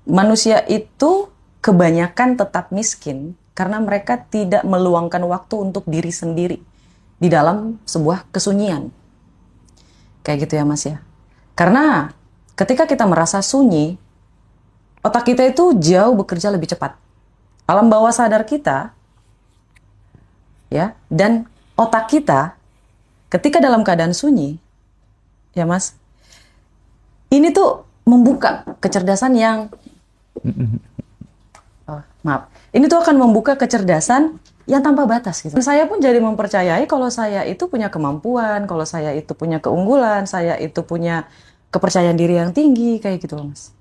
manusia itu kebanyakan tetap miskin karena mereka tidak meluangkan waktu untuk diri sendiri di dalam sebuah kesunyian. Kayak gitu ya Mas ya. Karena ketika kita merasa sunyi, otak kita itu jauh bekerja lebih cepat. Alam bawah sadar kita, ya, dan otak kita ketika dalam keadaan sunyi, ya Mas, ini tuh membuka kecerdasan yang, maaf, ini tuh akan membuka kecerdasan yang tanpa batas gitu. Saya pun jadi mempercayai kalau saya itu punya kemampuan, kalau saya itu punya keunggulan, saya itu punya kepercayaan diri yang tinggi, kayak gitu loh Mas.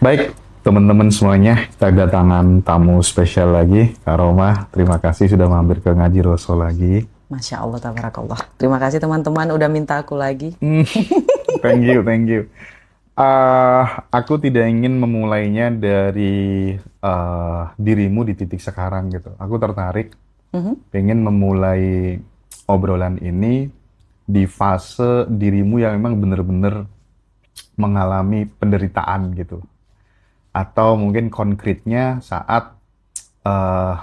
Baik, teman-teman semuanya, kita kedatangan tamu spesial lagi, Kak Roma. Terima kasih sudah mampir ke Ngaji Roso lagi. Masya Allah, tabarakallah. Terima kasih teman-teman udah minta aku lagi. Thank you, thank you. Aku tidak ingin memulainya dari dirimu di titik sekarang gitu. Aku tertarik, pengen memulai obrolan ini di fase dirimu yang memang benar-benar mengalami penderitaan gitu. Atau mungkin konkretnya saat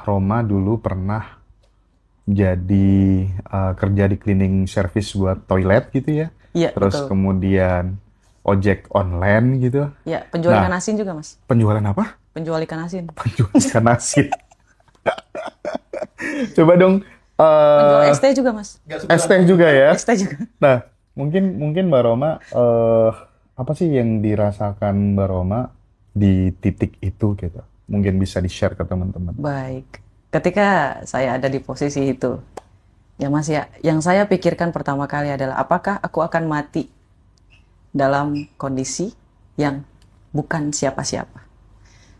Roma dulu pernah jadi kerja di cleaning service buat toilet gitu ya. Iya, Terus betul. kemudian ojek online gitu. Ya, penjual Nah, ikan asin juga Mas. penjualan apa? Penjual ikan asin. Penjual ikan asin. Coba dong, Penjual ST juga Mas. es teh juga ya. ST juga. Nah, mungkin Mbak Roma, apa sih yang dirasakan Mbak Roma di titik itu gitu? Mungkin bisa di-share ke teman-teman. Baik. Ketika saya ada di posisi itu, ya Mas ya, yang saya pikirkan pertama kali adalah apakah aku akan mati dalam kondisi yang bukan siapa-siapa.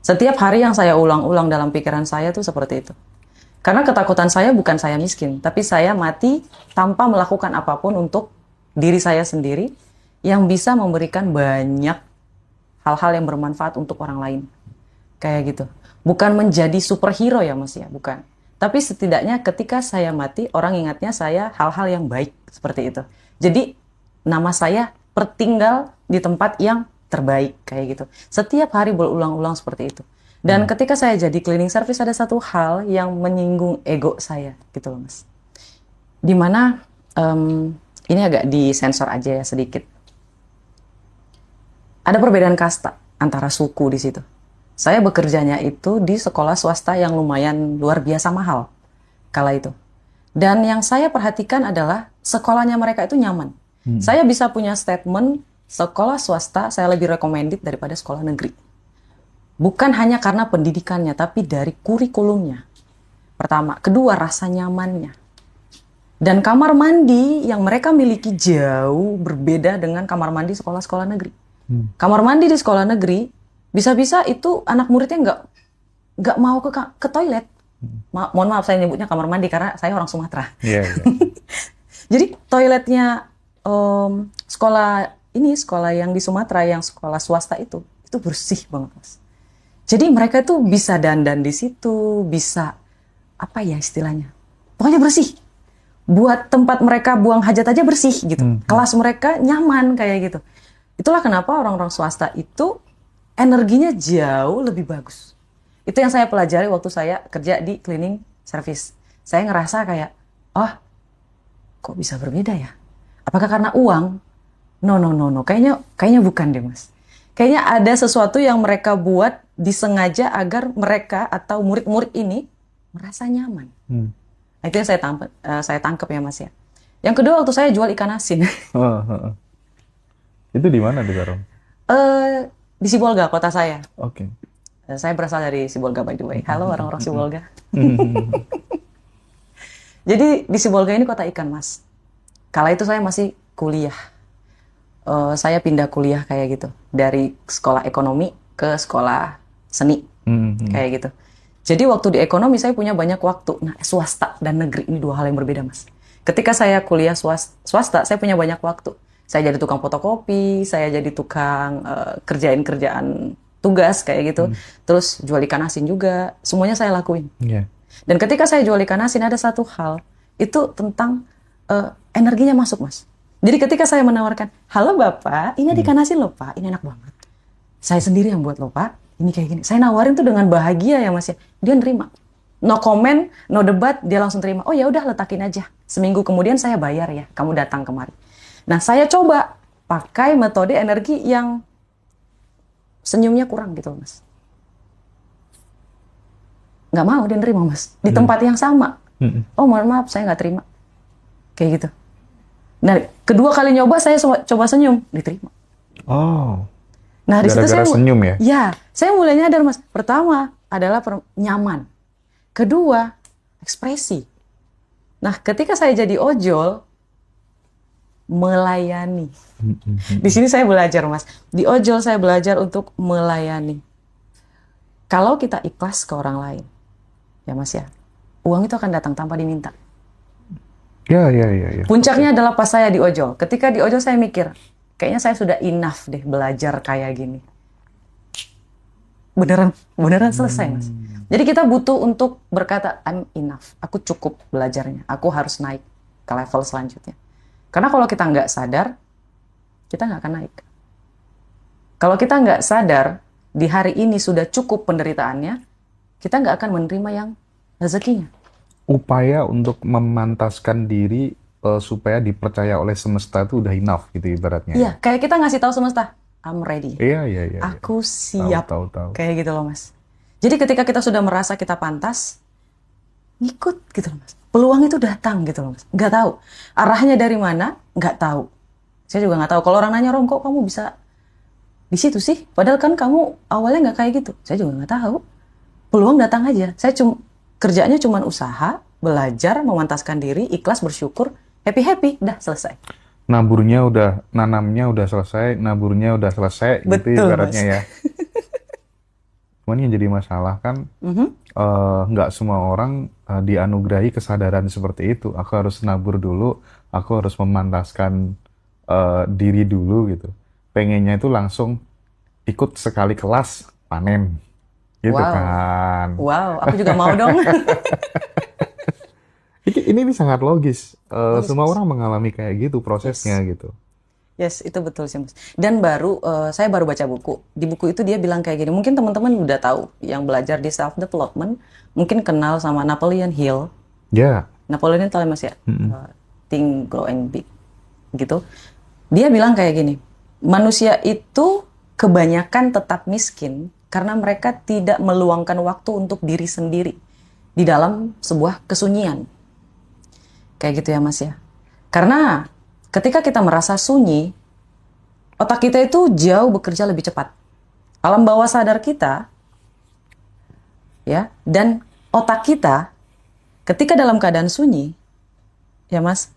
Setiap hari yang saya ulang-ulang dalam pikiran saya tuh seperti itu. Karena ketakutan saya bukan saya miskin, tapi saya mati tanpa melakukan apapun untuk diri saya sendiri yang bisa memberikan banyak hal-hal yang bermanfaat untuk orang lain. Kayak gitu. Bukan menjadi superhero ya Mas ya, bukan. Tapi setidaknya ketika saya mati, orang ingatnya saya hal-hal yang baik seperti itu. Jadi nama saya tertinggal di tempat yang terbaik kayak gitu. Setiap hari berulang-ulang seperti itu. Dan ketika saya jadi cleaning service ada satu hal yang menyinggung ego saya gitu loh Mas. Dimana ini agak disensor aja ya sedikit. Ada perbedaan kasta antara suku di situ. Saya bekerjanya itu di sekolah swasta yang lumayan luar biasa mahal kala itu. Dan yang saya perhatikan adalah sekolahnya mereka itu nyaman. Saya bisa punya statement sekolah swasta saya lebih recommended daripada sekolah negeri. Bukan hanya karena pendidikannya, tapi dari kurikulumnya. Pertama, kedua rasa nyamannya. Dan kamar mandi yang mereka miliki jauh berbeda dengan kamar mandi sekolah-sekolah negeri. Kamar mandi di sekolah negeri bisa-bisa itu anak muridnya nggak mau ke toilet. Mohon maaf saya nyebutnya kamar mandi karena saya orang Sumatera. Iya. Jadi toiletnya sekolah yang di Sumatera, yang sekolah swasta itu bersih banget Mas. Jadi mereka itu bisa dandan di situ, bisa apa ya istilahnya, pokoknya bersih. Buat tempat mereka buang hajat aja bersih gitu. Kelas mereka nyaman kayak gitu. Itulah kenapa orang-orang swasta itu energinya jauh lebih bagus. Itu yang saya pelajari waktu saya kerja di cleaning service. Saya ngerasa kayak, oh, kok bisa berbeda ya? Apakah karena uang? No. Kayaknya bukan deh Mas. Kayaknya ada sesuatu yang mereka buat disengaja agar mereka atau murid-murid ini merasa nyaman. Nah, itu yang saya tangkap ya Mas ya. Yang kedua waktu saya jual ikan asin. Itu di mana di Kak Roma? Di Sibolga, kota saya. Oke. Saya berasal dari Sibolga by the way. Halo orang-orang Sibolga. Jadi di Sibolga ini kota ikan Mas. Kala itu saya masih kuliah. Saya pindah kuliah kayak gitu. Dari sekolah ekonomi ke sekolah seni. Kayak gitu. Jadi waktu di ekonomi saya punya banyak waktu. Nah swasta dan negeri ini dua hal yang berbeda Mas. Ketika saya kuliah swasta, saya punya banyak waktu. Saya jadi tukang fotokopi, saya jadi tukang kerjaan tugas kayak gitu. Terus jual ikan asin juga, semuanya saya lakuin. Dan ketika saya jual ikan asin ada satu hal, itu tentang energinya masuk, Mas. Jadi ketika saya menawarkan, halo Bapak, ini ada ikan asin loh Pak, ini enak banget. Saya sendiri yang buat loh Pak, ini kayak gini. Saya nawarin tuh dengan bahagia ya Mas ya. Dia nerima. No comment, no debat, dia langsung terima. Oh ya udah letakin aja. Seminggu kemudian saya bayar ya, kamu datang kemari. Nah saya coba pakai metode energi yang senyumnya kurang gitu Mas. Nggak mau dia nerima Mas. Di tempat yang sama. Oh mohon maaf saya nggak terima. Kayak gitu. Nah, kedua kali nyoba saya coba senyum, diterima. Oh. Nah, di situ saya senyum ya? Ya, saya mulai nyadar Mas. Pertama adalah nyaman. Kedua, ekspresi. Nah, ketika saya jadi ojol, melayani. Di sini saya belajar Mas. Di ojol saya belajar untuk melayani. Kalau kita ikhlas ke orang lain, ya Mas ya, uang itu akan datang tanpa diminta. Ya. Puncaknya adalah pas saya di ojol. Ketika di ojol saya mikir, kayaknya saya sudah enough deh belajar kayak gini. Beneran selesai Mas. Jadi kita butuh untuk berkata, I'm enough. Aku cukup belajarnya. Aku harus naik ke level selanjutnya. Karena kalau kita nggak sadar, kita nggak akan naik. Kalau kita nggak sadar, di hari ini sudah cukup penderitaannya, kita nggak akan menerima yang rezekinya. Upaya untuk memantaskan diri supaya dipercaya oleh semesta itu udah enough gitu ibaratnya. Iya, kayak kita ngasih tahu semesta, I'm ready. Iya. Aku siap. Tahu. Kayak gitu loh Mas. Jadi ketika kita sudah merasa kita pantas, ngikut gitu loh Mas. Peluang itu datang gitu loh Mas. Nggak tahu. Arahnya dari mana, nggak tahu. Saya juga nggak tahu. Kalau orang nanya, Rom, kok kamu bisa di situ sih? Padahal kan kamu awalnya nggak kayak gitu. Saya juga nggak tahu. Peluang datang aja. Saya kerjanya cuma usaha, belajar, memantaskan diri, ikhlas, bersyukur, happy, dah selesai. Naburnya udah, nanamnya udah selesai, naburnya udah selesai, Betul, gitu ibaratnya Mas. ya. Cuman yang jadi masalah kan, nggak semua orang dianugerahi kesadaran seperti itu. Aku harus nabur dulu, aku harus memantaskan diri dulu gitu. Pengennya itu langsung ikut sekali kelas, panen. Gitu kan. Wow, aku juga mau dong. Ini sangat logis. Logis, Semua Mas. orang mengalami kayak gitu prosesnya gitu. Yes, itu betul sih Mas. Dan saya baru baca buku. Di buku itu dia bilang kayak gini. Mungkin teman-teman udah tahu yang belajar di self development, mungkin kenal sama Napoleon Hill. Ya. Napoleon Hill Mas ya. Think, Grow and Big gitu. Dia bilang kayak gini. Manusia itu kebanyakan tetap miskin karena mereka tidak meluangkan waktu untuk diri sendiri di dalam sebuah kesunyian. Kayak gitu ya Mas ya. Karena ketika kita merasa sunyi, otak kita itu jauh bekerja lebih cepat. Alam bawah sadar kita, ya, dan otak kita ketika dalam keadaan sunyi, ya Mas,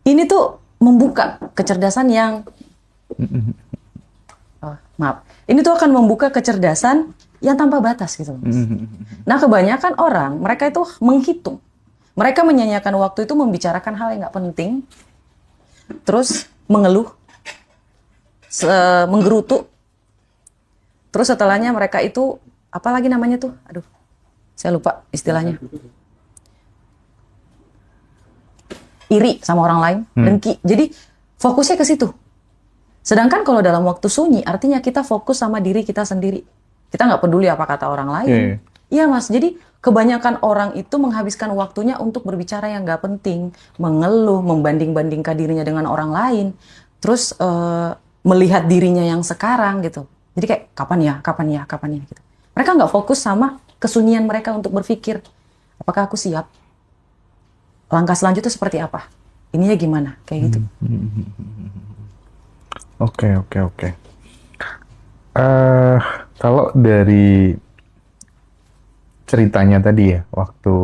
ini tuh membuka kecerdasan yang, ini tuh akan membuka kecerdasan yang tanpa batas gitu Mas. Nah kebanyakan orang, mereka itu menghitung. Mereka menyanyiakan waktu itu membicarakan hal yang nggak penting, terus mengeluh, menggerutu, terus setelahnya mereka itu, apa lagi namanya tuh? Aduh, saya lupa istilahnya. Iri sama orang lain, dengki. Jadi fokusnya ke situ. Sedangkan kalau dalam waktu sunyi, artinya kita fokus sama diri kita sendiri. Kita nggak peduli apa kata orang lain. Iya Mas, jadi kebanyakan orang itu menghabiskan waktunya untuk berbicara yang nggak penting, mengeluh, membanding-bandingkan dirinya dengan orang lain, terus melihat dirinya yang sekarang gitu. Jadi kayak kapan ya gitu. Mereka nggak fokus sama kesunyian mereka untuk berpikir, apakah aku siap? Langkah selanjutnya seperti apa? Ininya gimana? Kayak gitu. Oke. Kalau dari ceritanya tadi ya, waktu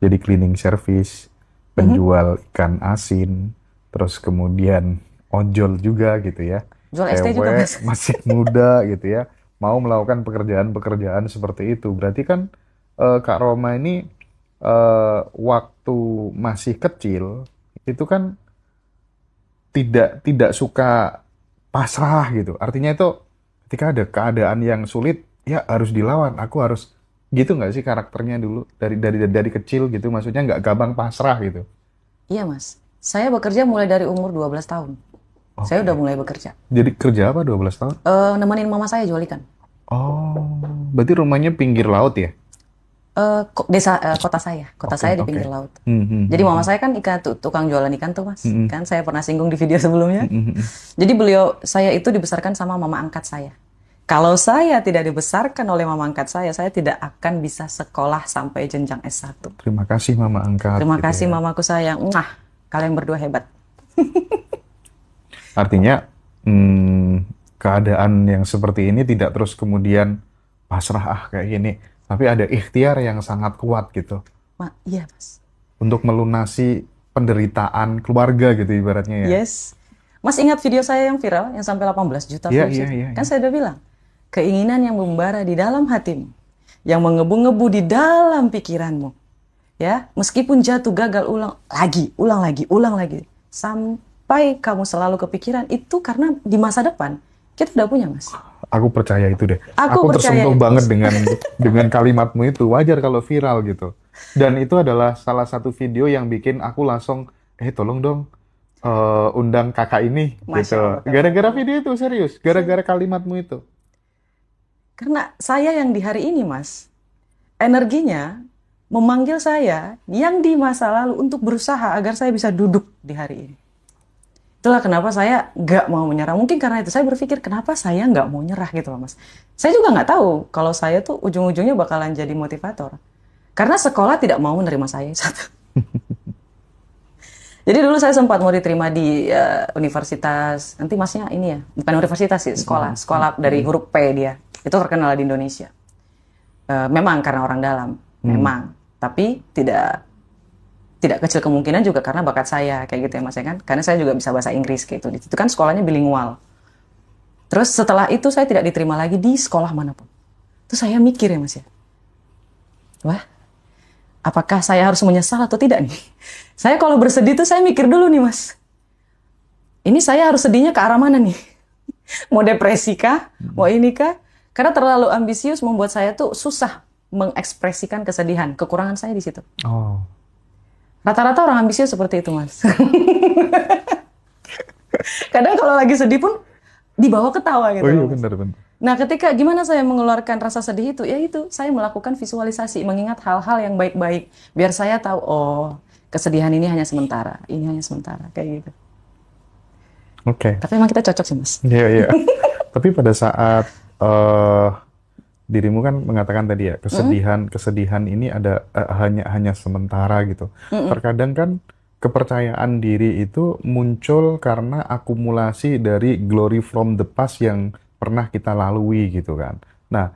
jadi cleaning service, penjual ikan asin, terus kemudian ojol juga gitu ya. Jual ST juga Mas. Masih muda gitu ya, mau melakukan pekerjaan-pekerjaan seperti itu. Berarti kan Kak Roma ini waktu masih kecil itu kan tidak suka pasrah gitu. Artinya itu ketika ada keadaan yang sulit, ya harus dilawan. Aku harus gitu nggak sih karakternya dulu dari kecil gitu? Maksudnya nggak gampang pasrah gitu. Iya Mas, saya bekerja mulai dari umur 12 tahun. Saya udah Oke. mulai bekerja. Jadi kerja apa 12 tahun? Nemenin mama saya jual ikan. Oh, berarti rumahnya pinggir laut ya? Kota Oke, saya di oke. pinggir laut. Hmm, hmm, Jadi hmm, mama hmm. saya kan tukang jualan ikan tuh Mas. Hmm, Kan saya pernah singgung di video sebelumnya. hmm, hmm, hmm. Jadi saya itu dibesarkan sama mama angkat saya. Kalau saya tidak dibesarkan oleh mama angkat saya tidak akan bisa sekolah sampai jenjang S1. Terima kasih Mama Angkat Terima gitu kasih ya. mamaku sayang. Kalian berdua hebat. Artinya keadaan yang seperti ini tidak terus kemudian pasrah kayak gini, tapi ada ikhtiar yang sangat kuat gitu Iya Mas. untuk melunasi penderitaan keluarga gitu ibaratnya ya. Yes. Mas ingat video saya yang viral, yang sampai 18 juta Iya, views iya, itu? iya, Kan iya. saya udah bilang, keinginan yang membara di dalam hatimu, yang mengebu-ngebu di dalam pikiranmu, ya, meskipun jatuh gagal ulang lagi, sampai kamu selalu kepikiran itu karena di masa depan kita udah punya, Mas. Aku percaya itu deh. Aku Aku percaya tersentuh itu, banget Mas. dengan kalimatmu itu. Wajar kalau viral gitu. Dan itu adalah salah satu video yang bikin aku langsung, tolong dong undang kakak ini Masya Allah. gitu. Gara-gara video itu serius, gara-gara kalimatmu itu. Karena saya yang di hari ini, Mas, energinya memanggil saya yang di masa lalu untuk berusaha agar saya bisa duduk di hari ini. Itulah kenapa saya nggak mau menyerah. Mungkin karena itu saya berpikir kenapa saya nggak mau nyerah gitu loh Mas. Saya juga nggak tahu kalau saya tuh ujung-ujungnya bakalan jadi motivator. Karena sekolah tidak mau menerima saya satu. Jadi dulu saya sempat mau diterima di universitas. Nanti Masnya ini ya, bukan universitas sih, sekolah dari huruf P dia. Itu terkenal di Indonesia. Memang karena orang dalam, memang. Tapi tidak kecil kemungkinan juga karena bakat saya kayak gitu ya Mas ya kan, karena saya juga bisa bahasa Inggris kayak itu kan sekolahnya bilingual. Terus setelah itu saya tidak diterima lagi di sekolah manapun. Terus saya mikir ya Mas ya, wah apakah saya harus menyesal atau tidak nih? Saya kalau bersedih tuh saya mikir dulu nih Mas, ini saya harus sedihnya ke arah mana nih? Mau depresi kah? Mau ini kah? Karena terlalu ambisius membuat saya tuh susah mengekspresikan kesedihan, kekurangan saya di situ. Oh. Rata-rata orang ambisius seperti itu, Mas. Kadang kalau lagi sedih pun dibawa ketawa gitu Oh iya loh, Mas. benar-benar. Nah, ketika gimana saya mengeluarkan rasa sedih itu? Ya itu, saya melakukan visualisasi, mengingat hal-hal yang baik-baik. Biar saya tahu, oh, kesedihan ini hanya sementara, ini hanya sementara, kayak gitu. Oke. Tapi memang kita cocok sih, Mas. Iya, iya. Tapi pada saat dirimu kan mengatakan tadi ya, kesedihan ini ada hanya sementara gitu. Terkadang kan kepercayaan diri itu muncul karena akumulasi dari glory from the past yang pernah kita lalui gitu kan. Nah,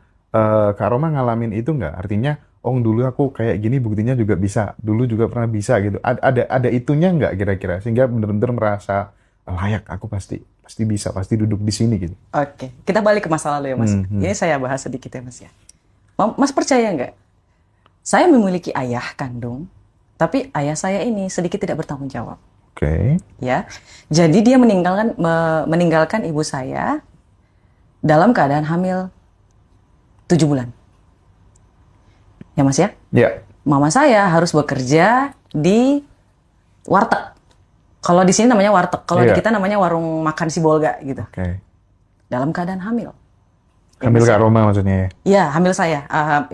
Kak Roma ngalamin itu nggak? Artinya, oh dulu aku kayak gini buktinya juga bisa, dulu juga pernah bisa gitu. Ada itunya nggak kira-kira sehingga benar-benar merasa layak, aku pasti bisa, pasti duduk di sini gitu. Oke, kita balik ke masa lalu ya, Mas. Ini saya bahas sedikit ya, Mas ya. Mas percaya nggak? Saya memiliki ayah kandung, tapi ayah saya ini sedikit tidak bertanggung jawab. Oke. Ya, jadi dia meninggalkan ibu saya dalam keadaan hamil 7 bulan. Ya, Mas ya? Ya. Mama saya harus bekerja di warteg. Kalau di sini namanya warteg, kalau di kita namanya warung makan si Bolga gitu. Oke. Dalam keadaan hamil. Hamil Kak Roma maksudnya ya? Iya, hamil saya.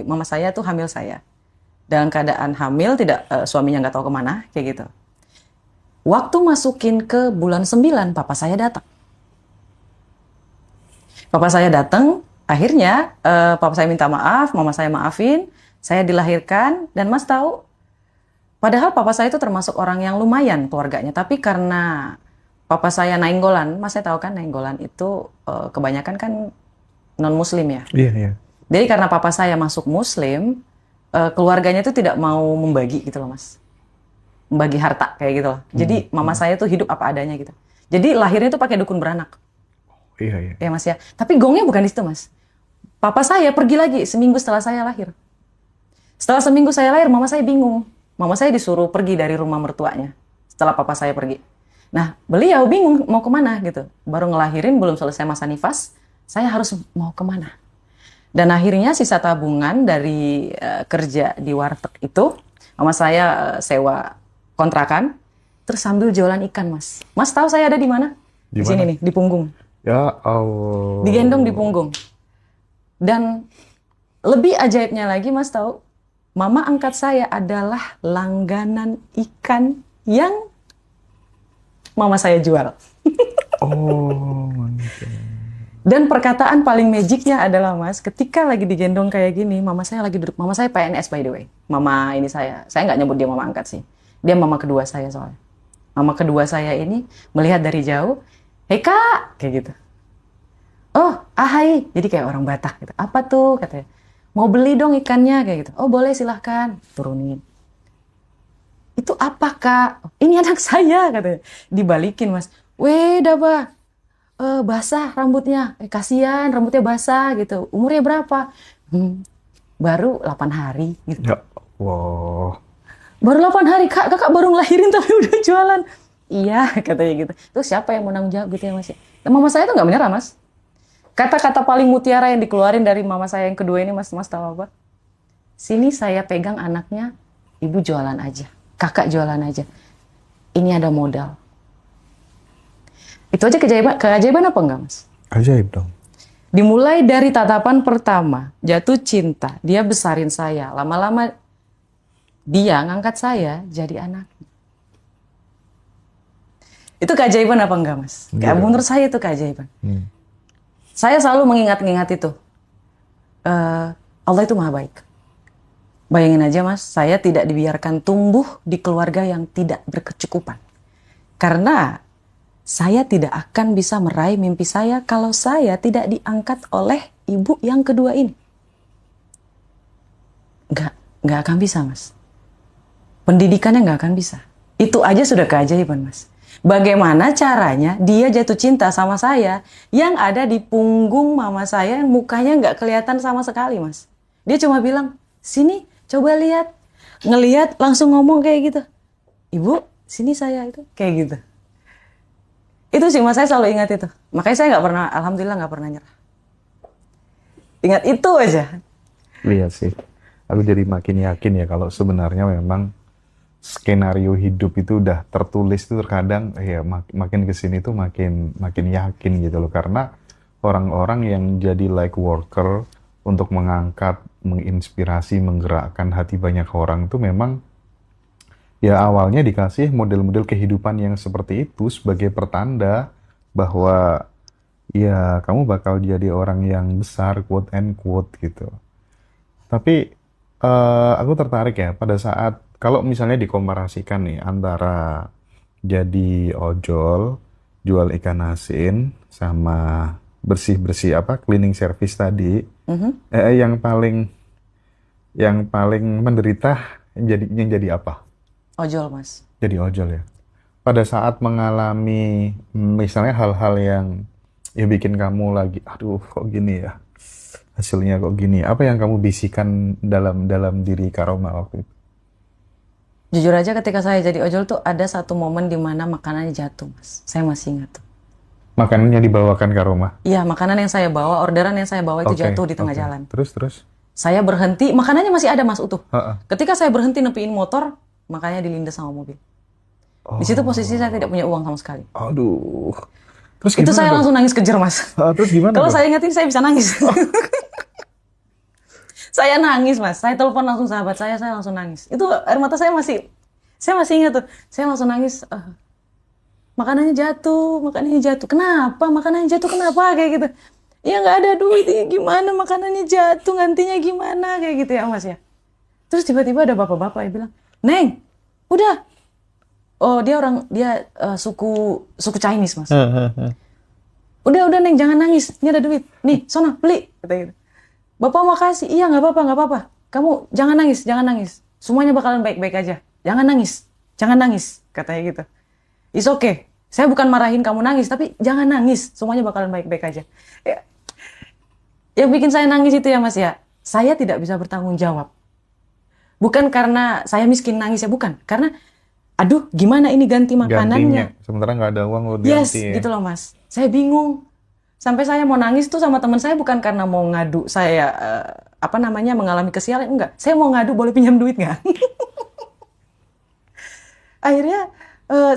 Mama saya tuh hamil saya. Dalam keadaan hamil, tidak suaminya nggak tahu kemana, kayak gitu. Waktu masukin ke bulan 9, papa saya datang. Papa saya datang, akhirnya papa saya minta maaf, mama saya maafin, saya dilahirkan, dan Mas tahu, padahal papa saya itu termasuk orang yang lumayan keluarganya, tapi karena papa saya Nainggolan, Mas saya tahu kan Nainggolan itu kebanyakan kan non-muslim ya. Iya, iya. Jadi karena papa saya masuk muslim, keluarganya itu tidak mau membagi gitu loh Mas. Membagi harta kayak gitu loh. Jadi mama saya tuh hidup apa adanya gitu. Jadi lahirnya tuh pakai dukun beranak. Iya, iya. Ya Mas ya. Tapi gongnya bukan di situ Mas. Papa saya pergi lagi seminggu setelah saya lahir. Setelah seminggu saya lahir, mama saya bingung. Mama saya disuruh pergi dari rumah mertuanya setelah papa saya pergi. Nah, beliau bingung mau kemana gitu. Baru ngelahirin, belum selesai masa nifas, saya harus mau kemana. Dan akhirnya sisa tabungan dari kerja di warteg itu, mama saya sewa kontrakan, terus sambil jualan ikan, Mas. Mas tahu saya ada di mana? Di sini nih, di punggung. Ya Allah. Digendong di punggung. Dan lebih ajaibnya lagi, Mas tahu, mama angkat saya adalah langganan ikan yang mama saya jual. Oh, mantap. Dan perkataan paling magicnya adalah, Mas, ketika lagi digendong kayak gini, mama saya lagi duduk. Mama saya PNS by the way. Mama ini saya nggak nyebut dia mama angkat sih. Dia mama kedua saya soalnya. Mama kedua saya ini melihat dari jauh, "Hei Kak," kayak gitu. "Oh, ahai." Jadi kayak orang Batak gitu. "Apa tuh?" katanya. "Mau beli dong ikannya," kayak gitu. "Oh boleh, silahkan." Turunin. "Itu apa Kak?" "Ini anak saya," katanya. Dibalikin, Mas. "Weh, Daba. Basah rambutnya, kasihan rambutnya basah gitu. Umurnya berapa?" Baru 8 hari gitu. Ya Allah. "Baru 8 hari, Kak, kakak baru ngelahirin tapi udah jualan." "Iya," katanya gitu. Terus siapa yang mau nanggung jawab gitu ya, Mas? Nah, mama saya tuh nggak menyerah, Mas. Kata-kata paling mutiara yang dikeluarin dari mama saya yang kedua ini, Mas tahu apa? "Sini saya pegang anaknya, ibu jualan aja, kakak jualan aja. Ini ada modal." Itu aja keajaiban apa enggak, Mas? Ajaib dong. Dimulai dari tatapan pertama, jatuh cinta, dia besarin saya. Lama-lama dia ngangkat saya jadi anak. Itu keajaiban apa enggak, Mas? Iya. Menurut saya itu keajaiban. Saya selalu mengingat-ingat itu. Allah itu maha baik. Bayangin aja, Mas, saya tidak dibiarkan tumbuh di keluarga yang tidak berkecukupan. Karena saya tidak akan bisa meraih mimpi saya kalau saya tidak diangkat oleh ibu yang kedua ini. Nggak akan bisa, Mas. Pendidikannya nggak akan bisa. Itu aja sudah keajaiban, Mas. Bagaimana caranya dia jatuh cinta sama saya yang ada di punggung mama saya yang mukanya nggak kelihatan sama sekali, Mas. Dia cuma bilang, "Sini, coba lihat." Ngelihat langsung ngomong kayak gitu. "Ibu, sini saya," itu kayak gitu. Itu sih, Mas, saya selalu ingat itu. Makanya saya nggak pernah, alhamdulillah nggak pernah nyerah. Ingat itu aja. Iya sih. Aku jadi makin yakin ya kalau sebenarnya memang skenario hidup itu udah tertulis itu terkadang ya makin kesini tuh makin yakin gitu loh, karena orang-orang yang jadi like worker untuk mengangkat, menginspirasi, menggerakkan hati banyak orang tuh memang ya awalnya dikasih model-model kehidupan yang seperti itu sebagai pertanda bahwa ya kamu bakal jadi orang yang besar, quote and quote gitu. Tapi aku tertarik ya pada saat kalau misalnya dikomparasikan nih antara jadi ojol, jual ikan asin, sama bersih-bersih cleaning service tadi, yang paling menderita yang jadi apa? Ojol, Mas. Jadi ojol ya. Pada saat mengalami misalnya hal-hal yang ya bikin kamu lagi, aduh kok gini ya, hasilnya kok gini. Apa yang kamu bisikan dalam diri Karoma waktu itu? Jujur aja ketika saya jadi ojol tuh ada satu momen di mana makanannya jatuh, Mas. Saya masih ingat tuh. Makanannya dibawakan Karoma? Iya, makanan yang saya bawa, orderan yang saya bawa itu jatuh di tengah jalan. Terus? Saya berhenti, makanannya masih ada, Mas, utuh. Ha-ha. Ketika saya berhenti nepiin motor, makanya dilindas sama mobil. Di situ posisi saya tidak punya uang sama sekali. Aduh. Terus Itu gimana saya dong? langsung nangis kejer, Mas. Terus gimana Kalau dong? saya ingatin saya bisa nangis. Saya nangis, Mas. Saya telepon langsung sahabat saya langsung nangis. Itu air mata saya masih ingat tuh. Saya langsung nangis. Makanannya jatuh. Kenapa? Makanannya jatuh kenapa? Kayak gitu. Ya nggak ada duit. Gimana makanannya jatuh? Gantinya gimana? Kayak gitu ya, Mas ya. Terus tiba-tiba ada bapak-bapak yang bilang, "Neng, udah." Oh, dia suku Chinese, Mas. Udah Neng, jangan nangis. Ini ada duit. Nih, sono beli. Kata gitu. "Bapak makasih." "Iya, nggak apa-apa. Kamu jangan nangis. Semuanya bakalan baik-baik aja. Jangan nangis. Katanya gitu. "It's okay. Saya bukan marahin kamu nangis, tapi jangan nangis. Semuanya bakalan baik-baik aja." Ya, yang bikin saya nangis itu ya, Mas ya, saya tidak bisa bertanggung jawab. Bukan karena saya miskin nangis ya, bukan. Karena aduh, gimana ini ganti makanannya? Gantinya, sementara nggak ada uang lo Yes, ganti ya. gitu loh, Mas. Saya bingung. Sampai saya mau nangis tuh sama teman saya bukan karena mau ngadu saya mengalami kesialan, enggak. Saya mau ngadu boleh pinjam duit nggak? Akhirnya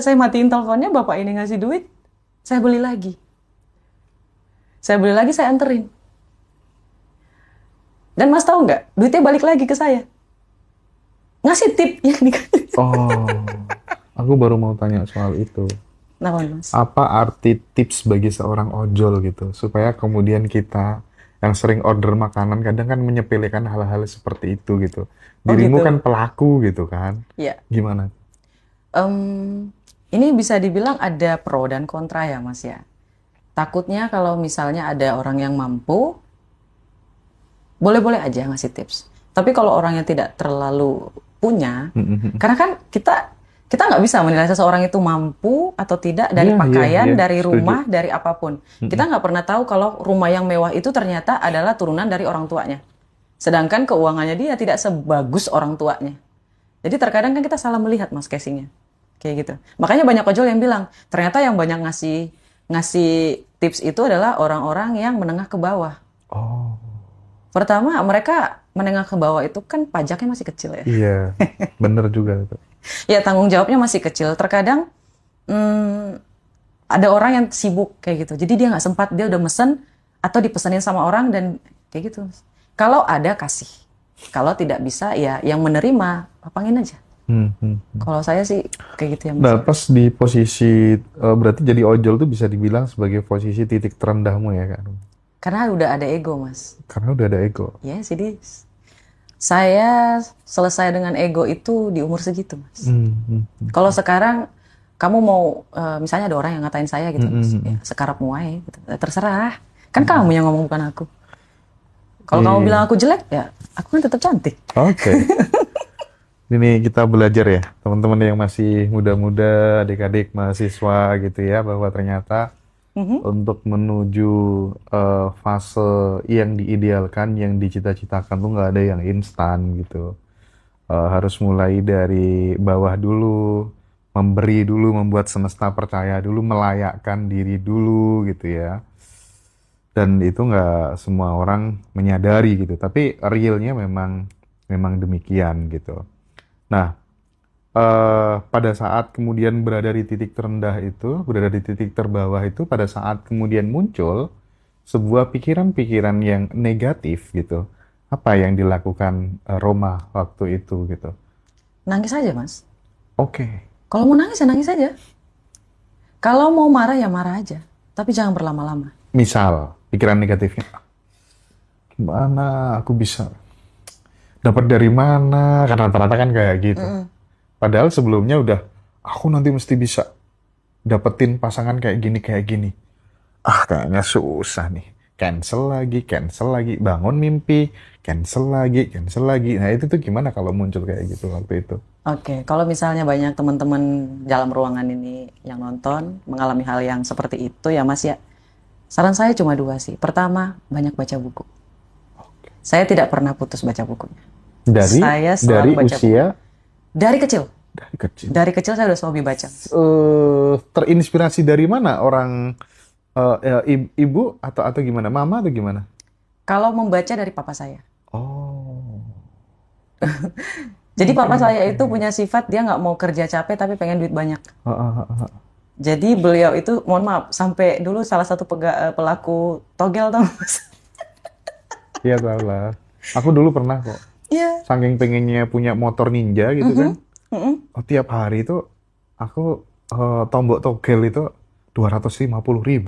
saya matiin teleponnya, bapak ini ngasih duit, saya beli lagi. Saya beli lagi, saya anterin. Dan Mas tahu nggak, duitnya balik lagi ke saya. Ngasih tip yang dikasih. Oh, aku baru mau tanya soal itu. Kenapa Mas? Apa arti tips bagi seorang ojol gitu, supaya kemudian kita yang sering order makanan kadang kan menyepelekan hal-hal seperti itu gitu. Oh Dirimu gitu. kan pelaku gitu kan. Ya. Gimana? Ini bisa dibilang ada pro dan kontra ya Mas ya. Takutnya kalau misalnya ada orang yang mampu, boleh-boleh aja ngasih tips. Tapi kalau orang yang tidak terlalu punya, karena kan kita nggak bisa menilai seseorang itu mampu atau tidak dari Iya, iya, pakaian, iya, dari setuju. rumah, dari apapun. Kita nggak pernah tahu kalau rumah yang mewah itu ternyata adalah turunan dari orang tuanya. Sedangkan keuangannya dia tidak sebagus orang tuanya. Jadi terkadang kan kita salah melihat Mas casingnya. Kayak gitu. Makanya banyak ojol yang bilang, ternyata yang banyak ngasih ngasih tips itu adalah orang-orang yang menengah ke bawah. Oh, Pertama, mereka menengah ke bawah itu kan pajaknya masih kecil ya. iya, bener juga itu. Ya tanggung jawabnya masih kecil. Terkadang ada orang yang sibuk kayak gitu. Jadi dia nggak sempat, dia udah mesen atau dipesenin sama orang dan kayak gitu. Kalau ada kasih. Kalau tidak bisa ya yang menerima lapangin aja. Hmm, hmm. Kalau saya sih kayak gitu ya Mas. Nah, pas di posisi berarti jadi ojol tuh bisa dibilang sebagai posisi titik terendahmu ya kan? Karena udah ada ego Mas. Karena udah ada ego. Ya, jadi saya selesai dengan ego itu di umur segitu, Mas. Hmm, hmm. Kalau sekarang kamu mau, misalnya ada orang yang ngatain saya gitu, Mas, ya, sekarapmu aja, gitu. Terserah. Kan kamu yang ngomong bukan aku. Kalau kamu Iya. bilang aku jelek, ya aku kan tetap cantik. Oke. Ini kita belajar ya, teman-teman yang masih muda-muda, adik-adik mahasiswa gitu ya, bahwa ternyata untuk menuju fase yang diidealkan, yang dicita-citakan tuh nggak ada yang instan gitu. Harus mulai dari bawah dulu, memberi dulu, membuat semesta percaya dulu, melayakkan diri dulu gitu ya. Dan itu nggak semua orang menyadari gitu, tapi realnya memang demikian gitu. Nah, pada saat kemudian berada di titik terendah itu, berada di titik terbawah itu, pada saat kemudian muncul sebuah pikiran-pikiran yang negatif gitu, apa yang dilakukan Roma waktu itu gitu? Nangis aja, Mas. Oke, Kalau mau nangis ya nangis aja. Kalau mau marah ya marah aja. Tapi jangan berlama-lama. misal pikiran negatifnya, gimana aku bisa dapat dari mana? Karena rata-rata kan kayak gitu. Padahal sebelumnya udah, aku nanti mesti bisa dapetin pasangan kayak gini. Ah, kayaknya susah nih. Cancel lagi, bangun mimpi, cancel lagi. Nah, itu tuh gimana kalau muncul kayak gitu waktu itu? Oke, kalau misalnya banyak teman-teman dalam ruangan ini yang nonton mengalami hal yang seperti itu ya Mas ya, saran saya cuma dua sih. Pertama, banyak baca buku. Saya tidak pernah putus baca bukunya. Dari Saya dari selalu baca buku. usia Dari kecil. dari kecil. Dari kecil saya udah hobi baca. Terinspirasi dari mana orang ibu atau gimana? Mama atau gimana? Kalau membaca dari papa saya. Oh. Jadi papa saya itu punya sifat dia nggak mau kerja capek tapi pengen duit banyak. Ah, ah, ah, ah. Jadi beliau itu, mohon maaf, sampai dulu salah satu pelaku togel tau Mas. Iya tahu lah. Aku dulu pernah kok. Iya. Saking pengennya punya motor ninja gitu kan. Oh, tiap hari itu aku tombok togel itu 250.000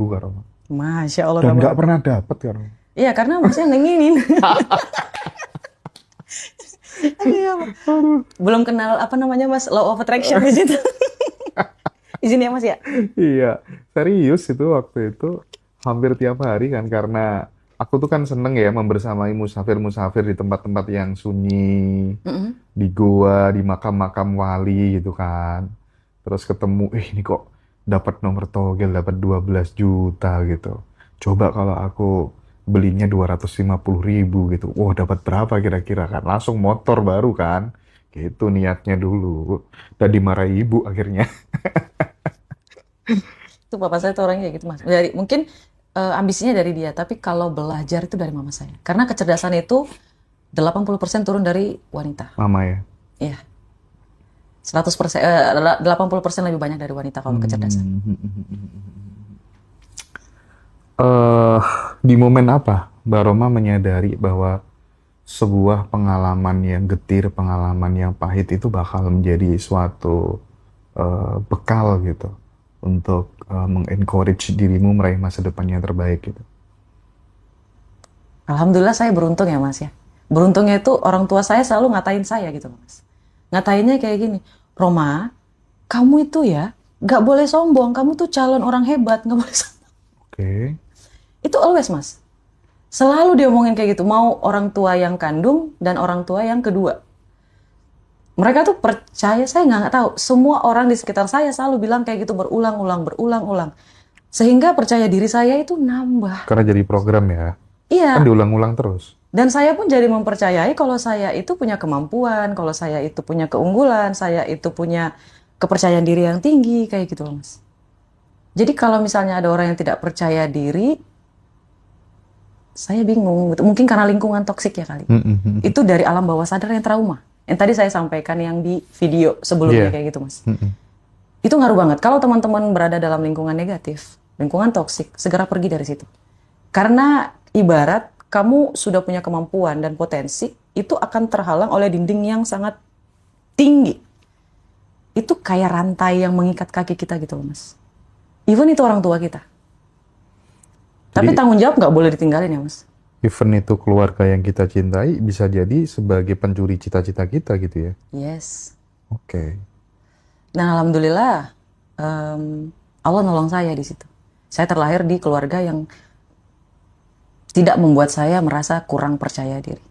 Karo. Masya Allah. Dan Rabbi. nggak pernah dapet Karo. Iya, karena masnya nginginin. Iya, Pak. Belum kenal apa namanya Mas, law of attraction di situ. Izin ya Mas ya. Iya, serius itu waktu itu hampir tiap hari kan karena aku tuh kan seneng ya membersamai musafir-musafir di tempat-tempat yang sunyi, di goa, di makam-makam wali gitu kan. Terus ketemu, ini kok dapat nomor togel, dapat 12 juta gitu. Coba kalau aku belinya 250.000 gitu. Wah, dapat berapa kira-kira kan? Langsung motor baru kan. Gitu niatnya dulu. Dan dimarahi ibu akhirnya. Itu papa saya tuh orangnya kayak gitu Mas. Dari mungkin ambisinya dari dia, tapi kalau belajar itu dari mama saya. Karena kecerdasan itu 80% turun dari wanita. Mama ya. Iya. 100%, 80% lebih banyak dari wanita kalau kecerdasan. Di momen apa Mbak Roma menyadari bahwa sebuah pengalaman yang getir, pengalaman yang pahit itu bakal menjadi suatu bekal gitu untuk mengencourage dirimu meraih masa depan yang terbaik gitu? Alhamdulillah saya beruntung ya Mas ya. Beruntungnya itu orang tua saya selalu ngatain saya gitu Mas. Ngatainnya kayak gini, Roma, kamu itu ya gak boleh sombong, kamu tuh calon orang hebat, gak boleh sombong. Oke. Itu always Mas. Selalu dia omongin kayak gitu, mau orang tua yang kandung dan orang tua yang kedua. Mereka tuh percaya, saya nggak tahu. Semua orang di sekitar saya selalu bilang kayak gitu berulang-ulang. Sehingga percaya diri saya itu nambah. Karena jadi program ya. Iya. Kan diulang-ulang terus. Dan saya pun jadi mempercayai kalau saya itu punya kemampuan, kalau saya itu punya keunggulan, saya itu punya kepercayaan diri yang tinggi, kayak gitu Mas. Jadi kalau misalnya ada orang yang tidak percaya diri, saya bingung. Mungkin karena lingkungan toksik ya kali. Itu dari alam bawah sadar yang trauma. Yang tadi saya sampaikan yang di video sebelumnya kayak gitu Mas. Itu ngaruh banget. Kalau teman-teman berada dalam lingkungan negatif, lingkungan toksik, segera pergi dari situ. Karena ibarat kamu sudah punya kemampuan dan potensi, itu akan terhalang oleh dinding yang sangat tinggi. Itu kayak rantai yang mengikat kaki kita gitu loh Mas. Even itu orang tua kita. Tapi tanggung jawab nggak boleh ditinggalin ya Mas. Even itu keluarga yang kita cintai bisa jadi sebagai pencuri cita-cita kita gitu ya. Yes. Oke. Nah alhamdulillah Allah nolong saya di situ. Saya terlahir di keluarga yang tidak membuat saya merasa kurang percaya diri.